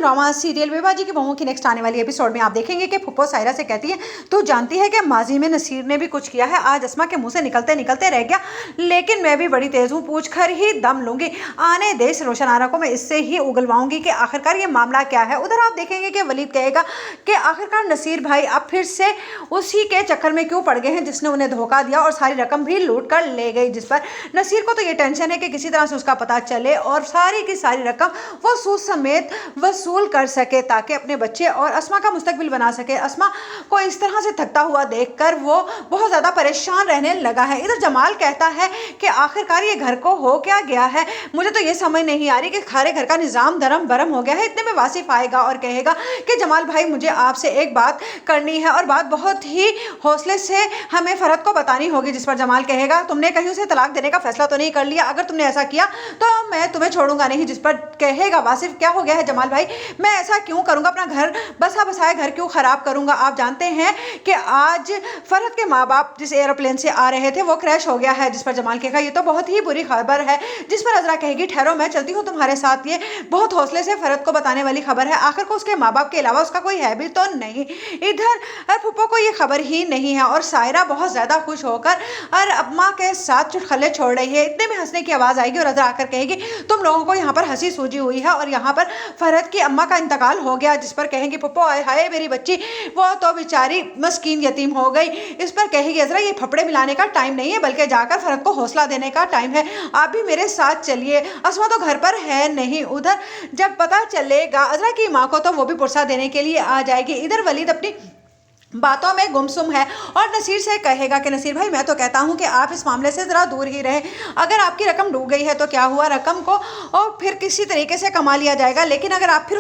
Drama serial बेबाजी की बहुओं की नेक्स्ट आने वाली एपिसोड में आप देखेंगे कि फुप्पो सायरा से कहती है, तू जानती है कि माजी में नसीर ने भी कुछ किया है। आज अस्मा के मुंह से निकलते निकलते रह गया, लेकिन मैं भी बड़ी तेज हूँ, पूछ कर ही दम लूंगी। आने दे इस रोशन आरा को, मैं इससे ही उगलवाऊंगी कि आखिरकार ये मामला क्या है। उधर आप देखेंगे कि वलीद कहेगा कि आखिरकार नसीर भाई अब फिर से उसी के चक्कर में क्यों पड़ गए हैं जिसने उन्हें धोखा दिया और सारी रकम भी लूट कर ले गई। जिस पर नसीर को तो ये टेंशन है कि किसी तरह से उसका पता चले और सारी की सारी रकम वो सूद समेत वसूल कर सके ताकि अपने बच्चे और अस्मा का मुस्तकबिल बना सके। अस्मा को इस तरह से थकता हुआ देखकर वो बहुत ज़्यादा परेशान रहने लगा है। इधर जमाल कहता है कि आखिरकार ये घर को हो क्या गया है, मुझे तो ये समझ नहीं आ रही कि खारे घर का निज़ाम धर्म बरम हो गया है। इतने में वासिफ आएगा और कहेगा कि जमाल भाई मुझे आपसे एक बात करनी है और बात बहुत ही हौसले से हमें फरहत को बतानी होगी। जिस पर जमाल कहेगा, तुमने कहीं उसे तलाक देने का फैसला तो नहीं कर लिया? अगर तुमने ऐसा किया तो मैं तुम्हें छोड़ूंगा नहीं। जिस पर कहेगा वासिफ, क्या हो गया है जमाल भाई, मैं ऐसा क्यों करूंगा, अपना घर बसा बसाया घर क्यों खराब करूंगा? आप जानते हैं कि आज फरहत के माँ बाप जिस एरोप्लेन से आ रहे थे वो क्रैश हो गया है। जिस पर जमाल कहेगा, ये तो बहुत ही बुरी खबर है। जिस पर अजरा कहेगी, ठहरो मैं चलती हूँ तुम्हारे साथ, ये बहुत हौसले से फरहत को बताने वाली खबर है। आखिर को उसके माँ बाप के अलावा उसका कोई है भी तो नहीं। इधर फुप्पो को ये खबर ही नहीं है और सायरा बहुत ज्यादा खुश होकर और अम्मा के साथ चुटकुले छोड़ रही है। इतने में हंसने की आवाज आएगी और अजरा आकर कहेगी, तुम लोगों को यहाँ पर हंसी सूझी हुई है और यहाँ पर फरहत की अम्मा का इंतकाल हो गया। जिस पर कहेंगी, पप्पो हाय मेरी बच्ची, वो तो बेचारी मस्कीन यतीम हो गई। इस पर कहेगी अजरा, ये फपड़े मिलाने का टाइम नहीं है बल्कि जाकर फरहत को हौसला देने का टाइम है। आप भी मेरे साथ चलिए, अस्मा तो घर पर है नहीं। उधर जब पता चलेगा अजरा की माँ को तो वो भी पुरसा देने के लिए आ जाएगी। इधर वलीद अपनी बातों में गुमसुम है और नसीर से कहेगा कि नसीर भाई, मैं तो कहता हूं कि आप इस मामले से ज़रा दूर ही रहें। अगर आपकी रकम डूब गई है तो क्या हुआ, रकम को और फिर किसी तरीके से कमा लिया जाएगा, लेकिन अगर आप फिर